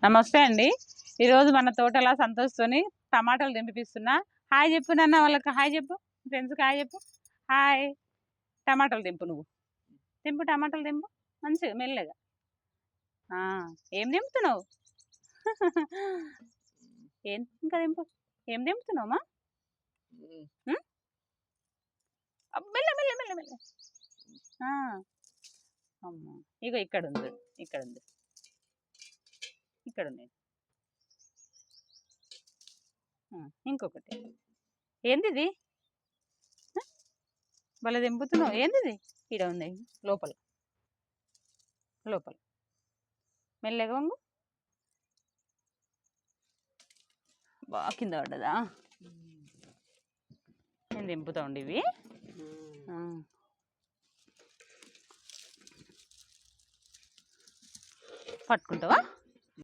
నమస్తే అండి. ఈరోజు మన తోటలా సంతోష్తోని టమాటాలు దింపిస్తున్నా. హాయ్ చెప్పు నాన్న, వాళ్ళకి హాయ్ చెప్పు, ఫ్రెండ్స్కి హాయ్ చెప్పు. హాయ్. టమాటాలు దింపు, నువ్వు దింపు, టమాటాలు దింపు మంచిగా మెల్లగా. ఏం దింపుతున్నావు? ఏం ఇంకా దింపు. ఏం దింపుతున్నావమ్మా? మెల్ల మెల్ల మెల్ల మెల్ల. అమ్మా ఇగో ఇక్కడ ఉంది, ఇక్కడ ఉంది, ఇక్కడ ఉంది. ఇంకొకటి ఏంది ఇది? భలే దింపుతున్నావు. ఏంది ఇది? ఇక్కడ ఉంది లోపల, లోపల మెల్లగా వంగు. బాగా కింద పడ్డదా? నేను దింపుతా ఉండి ఇవి. పట్టుకుంటావా?